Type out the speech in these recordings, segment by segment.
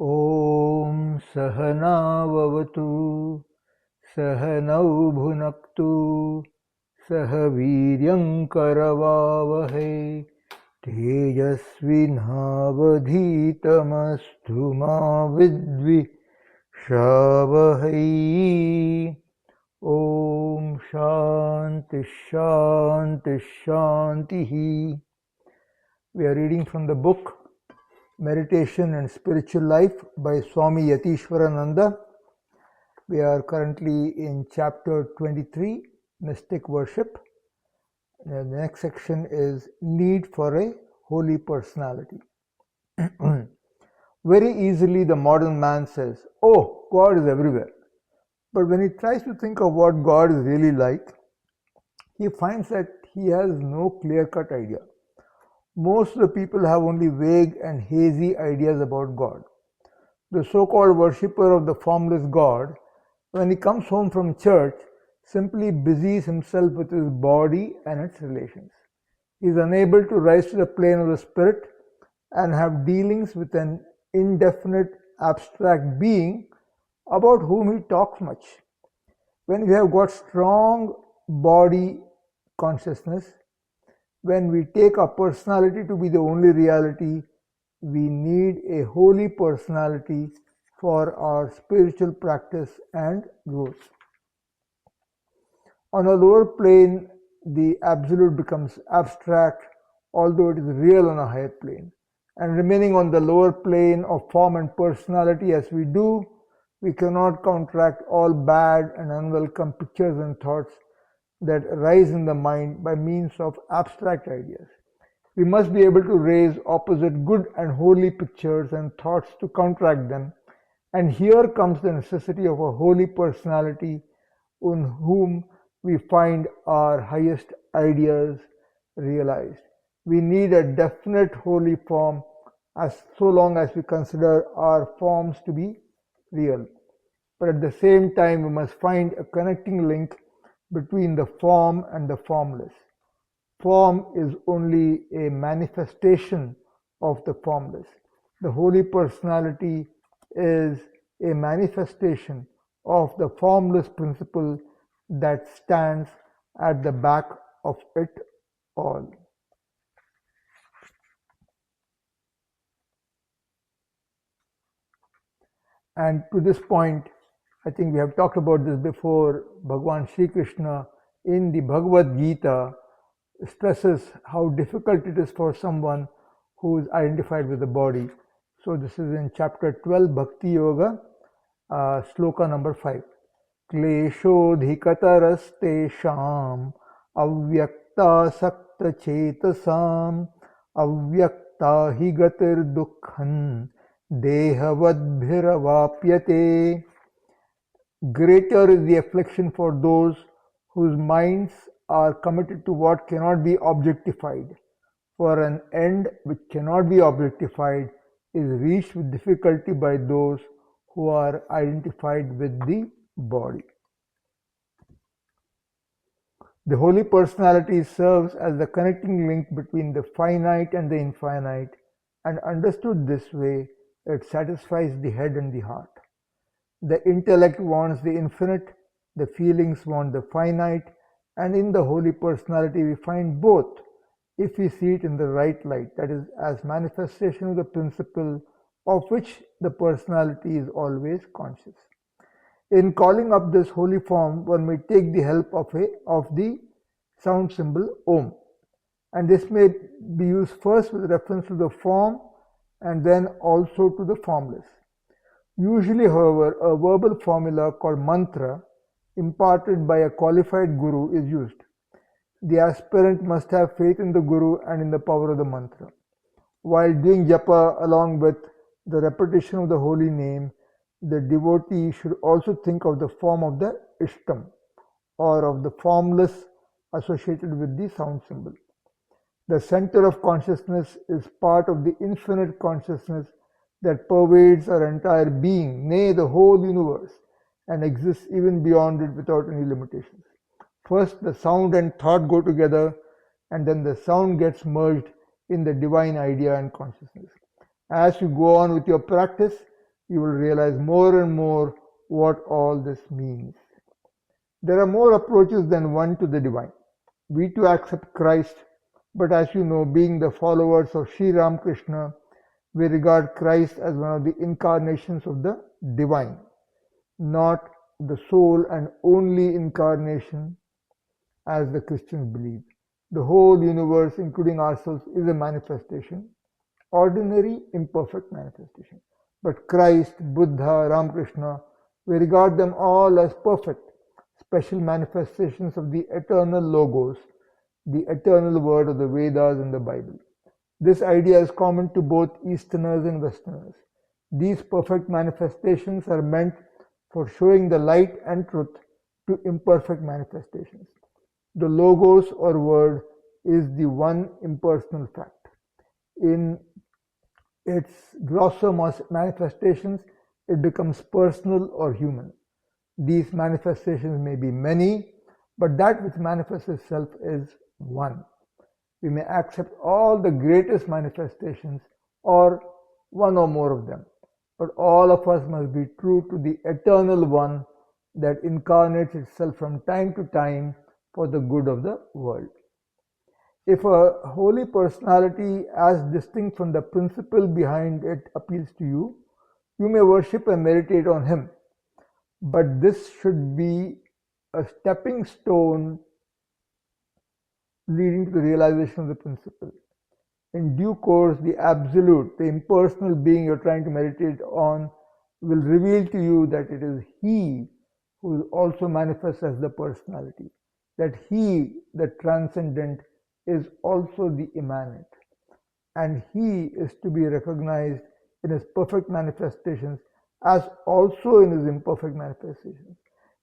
ॐ सहनाववतु सहनौ भुनक्तु सह वीर्यङ्करवावहै तेजस्विनावधीतमस्तु मा विद्विषावहै। ॐ शान्ति शान्ति शान्तिः. We are reading from the book Meditation and Spiritual Life by Swami Yatiswarananda. We are currently in chapter 23, Mystic Worship. The next section is Need for a Holy Personality. Very easily the modern man says, "Oh, God is everywhere." But when he tries to think of what God is really like, he finds that he has no clear-cut idea. Most of the people have only vague and hazy ideas about God. The so-called worshipper of the formless God, when he comes home from church, simply busies himself with his body and its relations. He is unable to rise to the plane of the spirit and have dealings with an indefinite abstract being about whom he talks much. When we have got strong body consciousness, when we take our personality to be the only reality, we need a holy personality for our spiritual practice and growth. On a lower plane, the absolute becomes abstract, although it is real on a higher plane. And remaining on the lower plane of form and personality as we do, we cannot counteract all bad and unwelcome pictures and thoughts that arise in the mind by means of abstract ideas. We must be able to raise opposite good and holy pictures and thoughts to counteract them, and here comes the necessity of a holy personality in whom we find our highest ideas realized. We need a definite holy form so long as we consider our forms to be real. But at the same time, we must find a connecting link between the form and the formless. Form is only a manifestation of the formless. The holy personality is a manifestation of the formless principle that stands at the back of it all. And to this point, I think we have talked about this before, Bhagavan Sri Krishna in the Bhagavad Gita stresses how difficult it is for someone who is identified with the body. So this is in chapter 12, Bhakti Yoga, sloka number 5. Kleshodhikatarastesham avyakta sakta chetasam avyakta hi gatir dukkhan dehavadbhiravapyate. Greater is the affliction for those whose minds are committed to what cannot be objectified, for an end which cannot be objectified is reached with difficulty by those who are identified with the body. The holy personality serves as the connecting link between the finite and the infinite, and understood this way, it satisfies the head and the heart. The intellect wants the infinite, the feelings want the finite, and in the holy personality we find both, if we see it in the right light, that is, as manifestation of the principle of which the personality is always conscious. In calling up this holy form, one may take the help of the sound symbol Om, and this may be used first with reference to the form and then also to the formless. Usually, however, a verbal formula called mantra, imparted by a qualified guru, is used. The aspirant must have faith in the guru and in the power of the mantra. While doing japa along with the repetition of the holy name, the devotee should also think of the form of the Ishtam, or of the formless associated with the sound symbol. The center of consciousness is part of the infinite consciousness that pervades our entire being, nay, the whole universe, and exists even beyond it without any limitations. First, the sound and thought go together, and then the sound gets merged in the divine idea and consciousness. As you go on with your practice, you will realize more and more what all this means. There are more approaches than one to the divine. We too accept Christ, but as you know, being the followers of Sri Ramakrishna, we regard Christ as one of the incarnations of the divine, not the sole and only incarnation as the Christians believe. The whole universe, including ourselves, is a manifestation, ordinary, imperfect manifestation. But Christ, Buddha, Ramakrishna, we regard them all as perfect, special manifestations of the eternal Logos, the eternal word of the Vedas and the Bible. This idea is common to both Easterners and Westerners. These perfect manifestations are meant for showing the light and truth to imperfect manifestations. The Logos or word is the one impersonal fact. In its grosser manifestations, it becomes personal or human. These manifestations may be many, but that which manifests itself is one. We may accept all the greatest manifestations or one or more of them, but all of us must be true to the eternal one that incarnates itself from time to time for the good of the world. If a holy personality as distinct from the principle behind it appeals to you, you may worship and meditate on him. But this should be a stepping stone leading to the realization of the principle. In due course, the absolute, the impersonal being you're trying to meditate on, will reveal to you that it is he who also manifests as the personality, that he, the transcendent, is also the immanent, and he is to be recognized in his perfect manifestations as also in his imperfect manifestations,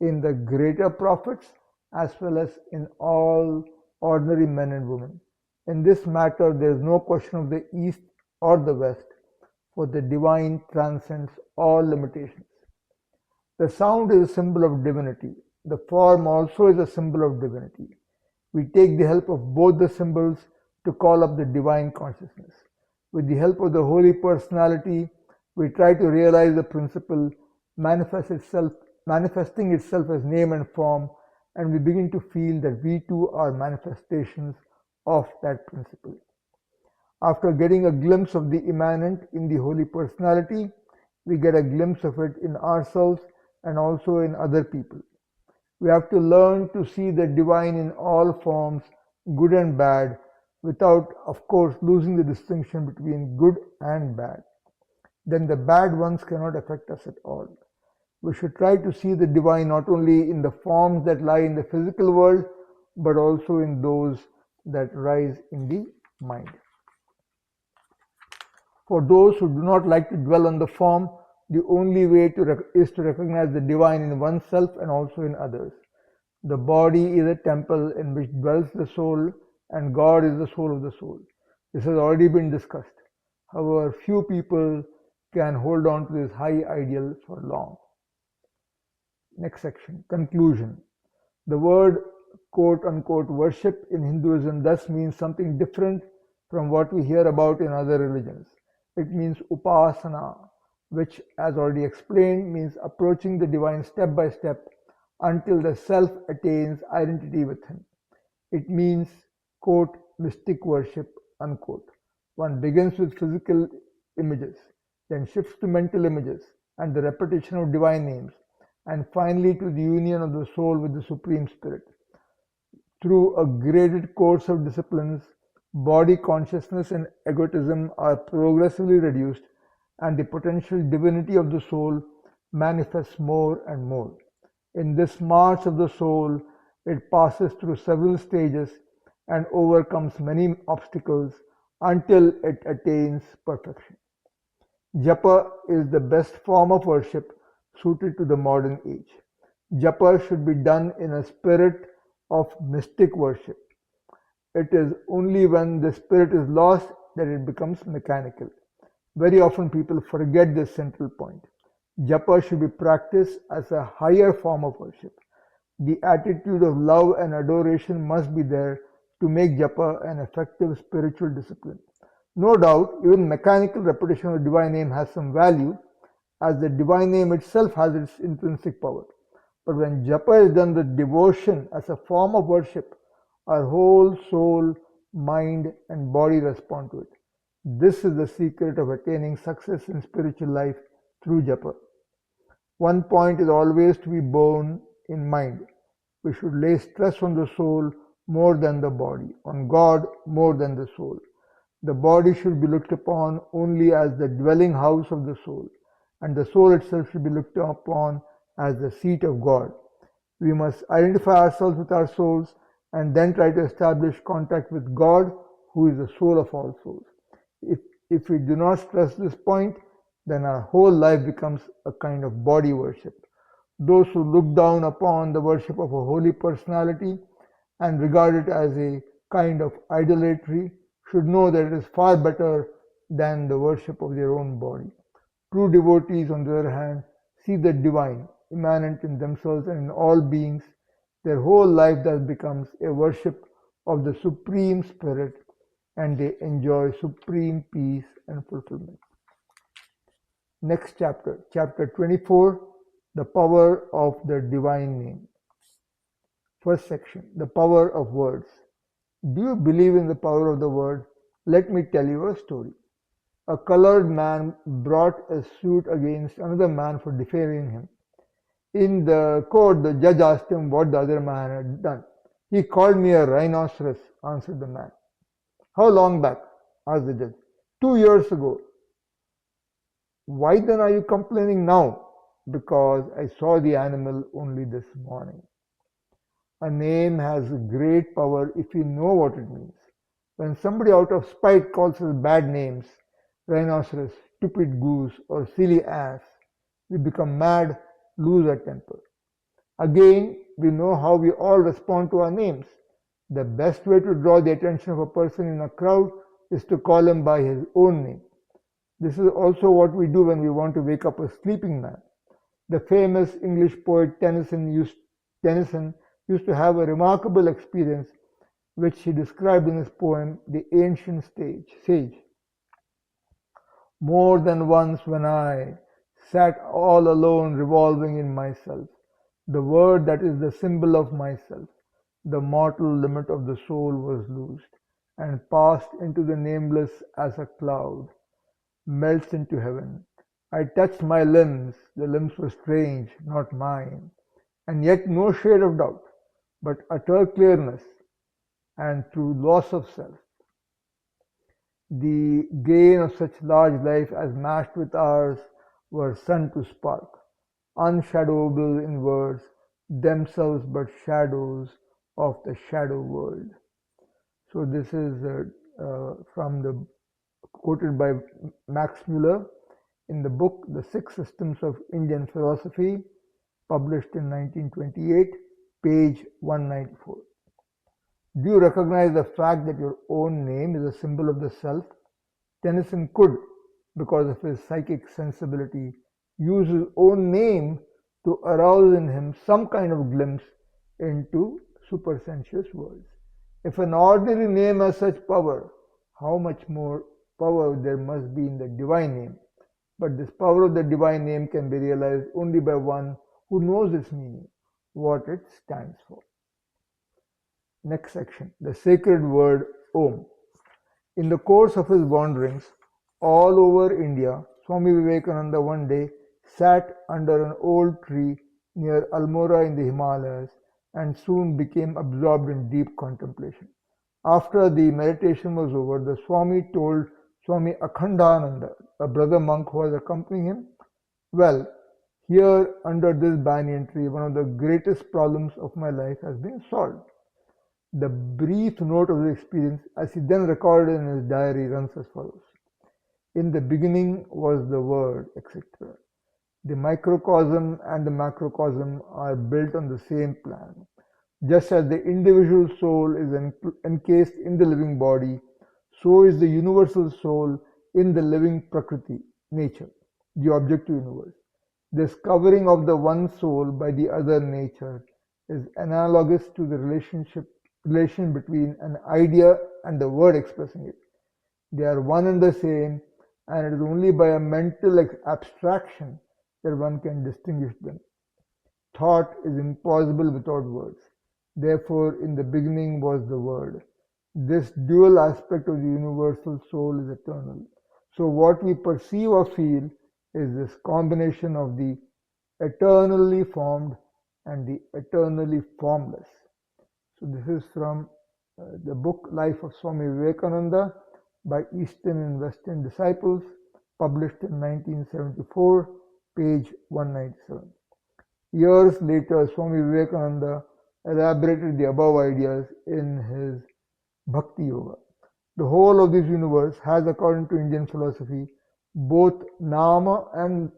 in the greater prophets as well as in all ordinary men and women. In this matter, there is no question of the East or the West, for the divine transcends all limitations. The sound is a symbol of divinity. The form also is a symbol of divinity. We take the help of both the symbols to call up the divine consciousness. With the help of the holy personality, we try to realize the principle manifesting itself as name and form, and we begin to feel that we too are manifestations of that principle. After getting a glimpse of the immanent in the holy personality, we get a glimpse of it in ourselves and also in other people. We have to learn to see the divine in all forms, good and bad, without, of course, losing the distinction between good and bad. Then the bad ones cannot affect us at all. We should try to see the divine not only in the forms that lie in the physical world, but also in those that rise in the mind. For those who do not like to dwell on the form, the only way is to recognize the divine in oneself and also in others. The body is a temple in which dwells the soul, and God is the soul of the soul. This has already been discussed. However, few people can hold on to this high ideal for long. Next section, conclusion. The word quote-unquote worship in Hinduism thus means something different from what we hear about in other religions. It means upasana, which, as already explained, means approaching the divine step by step until the self attains identity with him. It means, quote, mystic worship, unquote. One begins with physical images, then shifts to mental images and the repetition of divine names, and finally to the union of the soul with the Supreme Spirit. Through a graded course of disciplines, body consciousness and egotism are progressively reduced, and the potential divinity of the soul manifests more and more. In this march of the soul, it passes through several stages and overcomes many obstacles until it attains perfection. Japa is the best form of worship suited to the modern age. Japa should be done in a spirit of mystic worship. It is only when the spirit is lost that it becomes mechanical. Very often people forget this central point. Japa should be practiced as a higher form of worship. The attitude of love and adoration must be there to make japa an effective spiritual discipline. No doubt, even mechanical repetition of the divine name has some value, as the divine name itself has its intrinsic power. But when japa is done with devotion as a form of worship, our whole soul, mind, and body respond to it. This is the secret of attaining success in spiritual life through japa. One point is always to be borne in mind. We should lay stress on the soul more than the body, on God more than the soul. The body should be looked upon only as the dwelling house of the soul, and the soul itself should be looked upon as the seat of God. We must identify ourselves with our souls and then try to establish contact with God, who is the soul of all souls. If we do not stress this point, then our whole life becomes a kind of body worship. Those who look down upon the worship of a holy personality and regard it as a kind of idolatry should know that it is far better than the worship of their own body. True devotees, on the other hand, see the divine immanent in themselves and in all beings. Their whole life thus becomes a worship of the Supreme Spirit, and they enjoy supreme peace and fulfillment. Next chapter, chapter 24, the power of the divine name. First section, the power of words. Do you believe in the power of the word? Let me tell you a story. A colored man brought a suit against another man for defaming him. In the court, the judge asked him what the other man had done. He called me a rhinoceros, answered the man. How long back? Asked the judge. 2 years ago. Why then are you complaining now? Because I saw the animal only this morning. A name has great power if you know what it means. When somebody out of spite calls us bad names, rhinoceros, stupid goose, or silly ass, we become mad, lose our temper. Again, we know how we all respond to our names. The best way to draw the attention of a person in a crowd is to call him by his own name. This is also what we do when we want to wake up a sleeping man. The famous English poet Tennyson used to have a remarkable experience which he described in his poem, The Ancient Sage. More than once when I sat all alone revolving in myself, the word that is the symbol of myself, the mortal limit of the soul was loosed, and passed into the nameless as a cloud, melts into heaven. I touched my limbs, the limbs were strange, not mine, and yet no shade of doubt, but utter clearness, and through loss of self. The gain of such large life as matched with ours were sun to spark, unshadowable in words, themselves but shadows of the shadow world. So this is from the quoted by Max Muller in the book The Six Systems of Indian Philosophy, published in 1928, page 194. Do you recognize the fact that your own name is a symbol of the self? Tennyson could, because of his psychic sensibility, use his own name to arouse in him some kind of glimpse into supersensuous worlds. If an ordinary name has such power, how much more power there must be in the divine name. But this power of the divine name can be realized only by one who knows its meaning, what it stands for. Next section, the sacred word Om. In the course of his wanderings all over India, Swami Vivekananda one day sat under an old tree near Almora in the Himalayas and soon became absorbed in deep contemplation. After the meditation was over, the Swami told Swami Akhandananda, a brother monk who was accompanying him, well, here under this banyan tree, one of the greatest problems of my life has been solved. The brief note of the experience, as he then recorded in his diary, runs as follows. In the beginning was the Word, etc. The microcosm and the macrocosm are built on the same plan. Just as the individual soul is encased in the living body, so is the universal soul in the living Prakriti, nature, the objective universe. This covering of the one soul by the other nature is analogous to the relation between an idea and the word expressing it. They are one and the same, and it is only by a mental abstraction that one can distinguish them. Thought is impossible without words. Therefore, in the beginning was the Word. This dual aspect of the universal soul is eternal. So, what we perceive or feel is this combination of the eternally formed and the eternally formless. So, this is from the book Life of Swami Vivekananda by Eastern and Western Disciples, published in 1974, page 197. Years later, Swami Vivekananda elaborated the above ideas in his Bhakti Yoga. The whole of this universe has, according to Indian philosophy, both Nama and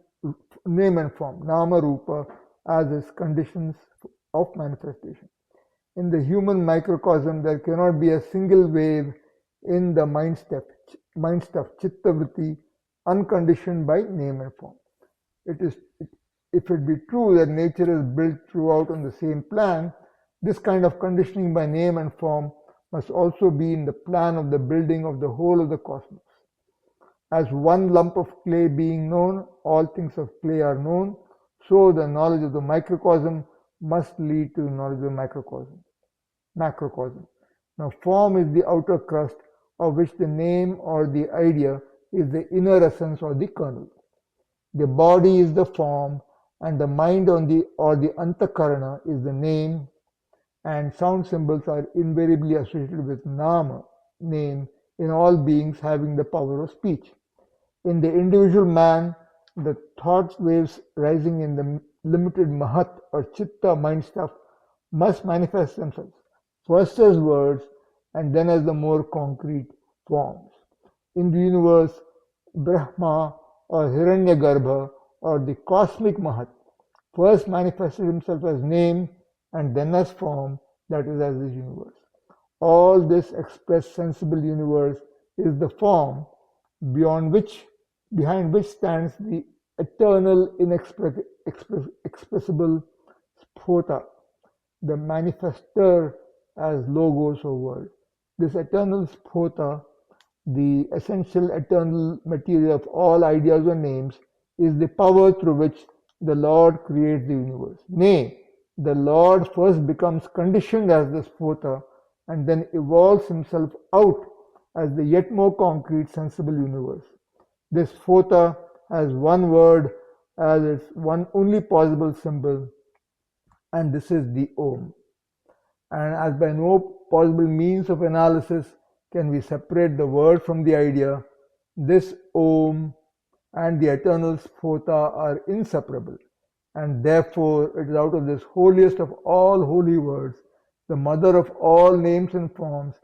name and form, Nama Rupa, as its conditions of manifestation. In the human microcosm, there cannot be a single wave in the mind stuff, Chitta Vritti, unconditioned by name and form. If it be true that nature is built throughout on the same plan, this kind of conditioning by name and form must also be in the plan of the building of the whole of the cosmos. As one lump of clay being known, all things of clay are known, so the knowledge of the microcosm must lead to the knowledge of the macrocosm. Now, form is the outer crust of which the name or the idea is the inner essence or the kernel. The body is the form, and the mind or the antakarana is the name, and sound symbols are invariably associated with nama, name, in all beings having the power of speech. In the individual man, the thought waves rising in the limited mahat or chitta mind stuff must manifest themselves, first as words and then as the more concrete forms. In the universe, Brahma or Hiranyagarbha or the cosmic Mahat first manifested himself as name and then as form, that is, as this universe. All this expressed sensible universe is the form behind which stands the eternal, inexpressible sphota, the manifester as logos or word. This eternal sphota, the essential eternal material of all ideas or names, is the power through which the Lord creates the universe. Nay, the Lord first becomes conditioned as the sphota and then evolves himself out as the yet more concrete sensible universe. This sphota has one word as its one only possible symbol, and this is the Om. And as by no possible means of analysis can we separate the word from the idea, this Om and the eternal sphota are inseparable, and therefore it is out of this holiest of all holy words, the mother of all names and forms,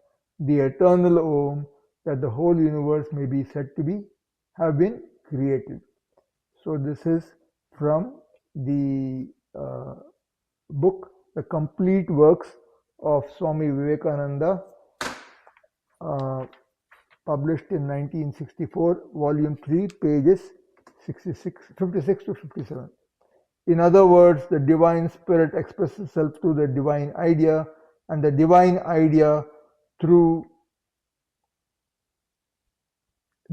the eternal Om, that the whole universe may be said to have been created. So this is from the book, The Complete Works of Swami Vivekananda, published in 1964, volume 3, pages 56 to 57. In other words, the divine spirit expresses itself through the divine idea, and the divine idea through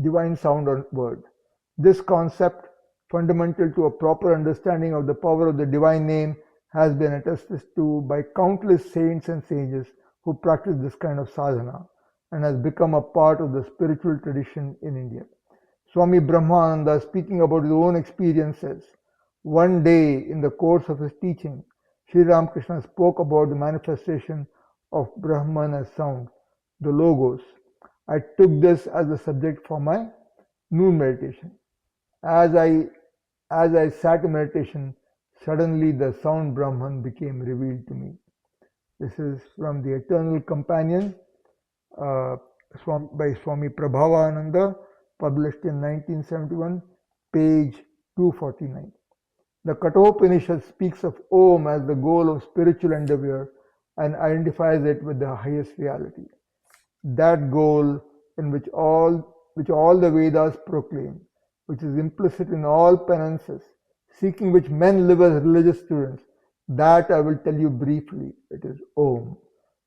divine sound or word. This concept, fundamental to a proper understanding of the power of the divine name, has been attested to by countless saints and sages who practice this kind of sadhana, and has become a part of the spiritual tradition in India. Swami Brahmananda, speaking about his own experience, says, one day in the course of his teaching, Sri Ramakrishna spoke about the manifestation of Brahman as sound, the Logos. I took this as a subject for my noon meditation. As I sat in meditation, suddenly the sound Brahman became revealed to me. This is from the Eternal Companion by Swami Prabhavananda, published in 1971, page 249. The Kathopanishad speaks of Om as the goal of spiritual endeavor and identifies it with the highest reality. That goal in which all the Vedas proclaim, which is implicit in all penances, seeking which men live as religious students, that I will tell you briefly. It is Om.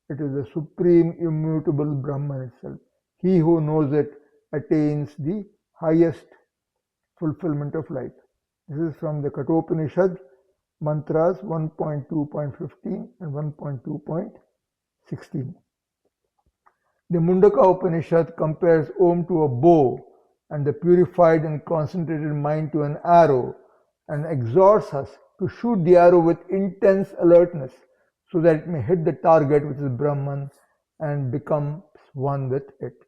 It is the supreme immutable Brahman itself. He who knows it attains the highest fulfillment of life. This is from the Kathopanishad, mantras 1.2.15 and 1.2.16. The Mundaka Upanishad compares Om to a bow and the purified and concentrated mind to an arrow, and exhorts us to shoot the arrow with intense alertness so that it may hit the target, which is Brahman, and becomes one with it.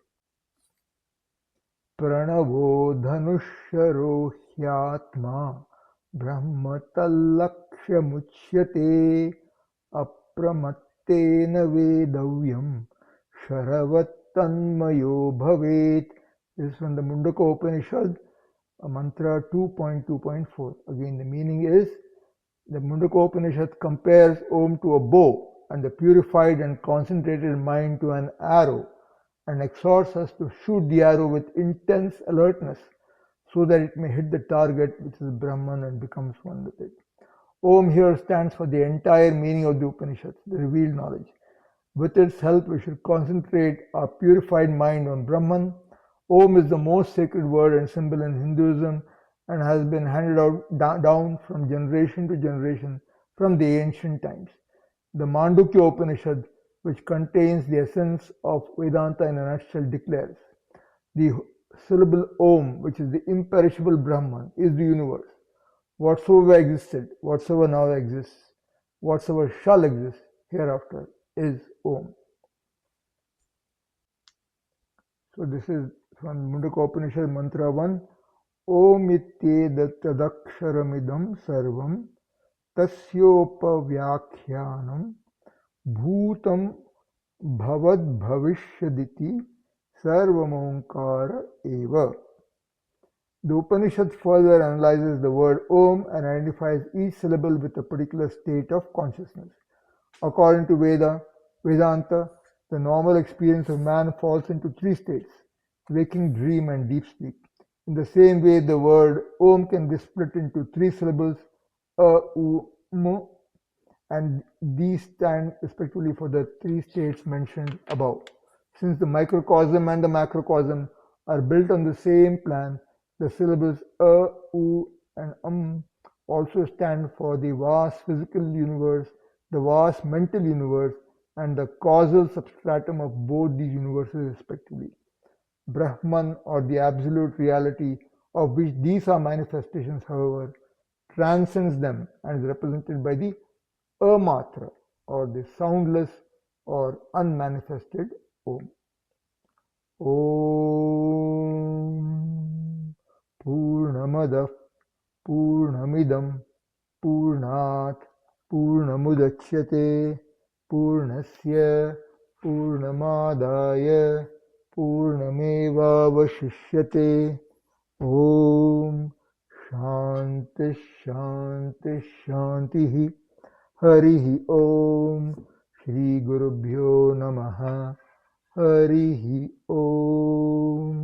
Pranavo dhanusharo hyatma brahma tallakshyamuchyate apramattena vedavyam sharavattanmayo bhavet. This is from the Mundaka Upanishad, mantra 2.2.4. Again, the meaning is, the Mundaka Upanishad compares Om to a bow and the purified and concentrated mind to an arrow, and exhorts us to shoot the arrow with intense alertness so that it may hit the target, which is Brahman, and becomes one with it. Om here stands for the entire meaning of the Upanishads, the revealed knowledge. With its help, we should concentrate our purified mind on Brahman. Om is the most sacred word and symbol in Hinduism and has been handed down from generation to generation from the ancient times. The Mandukya Upanishad, which contains the essence of Vedanta in a nutshell, declares, the syllable Om, which is the imperishable Brahman, is the universe. Whatsoever existed, whatsoever now exists, whatsoever shall exist hereafter is Om. So this is from Mundaka Upanishad, mantra 1. Om ityedataksharamidam sarvam tasyopavyakyanam bhutam bhavad bhavishyaditi sarvam omkara eva. The Upanishad further analyzes the word Om and identifies each syllable with a particular state of consciousness. According to Vedanta, the normal experience of man falls into three states: waking, dream, and deep sleep. In the same way, the word Om can be split into three syllables, U, M, and these stand respectively for the three states mentioned above. Since the microcosm and the macrocosm are built on the same plan, the syllables U, and also stand for the vast physical universe, the vast mental universe, and the causal substratum of both these universes respectively. Brahman, or the absolute reality, of which these are manifestations, however, transcends them and is represented by the Amatra, or the soundless or unmanifested Om. Om Purnamadav Purnamidam Purnat Purnamudachyate Purnasya Purnamadaya Purnamevavashishyate. Om Shanti Shanti Shantihi. Harihi Om. Shri Gurubhyo Namaha. Harihi Om.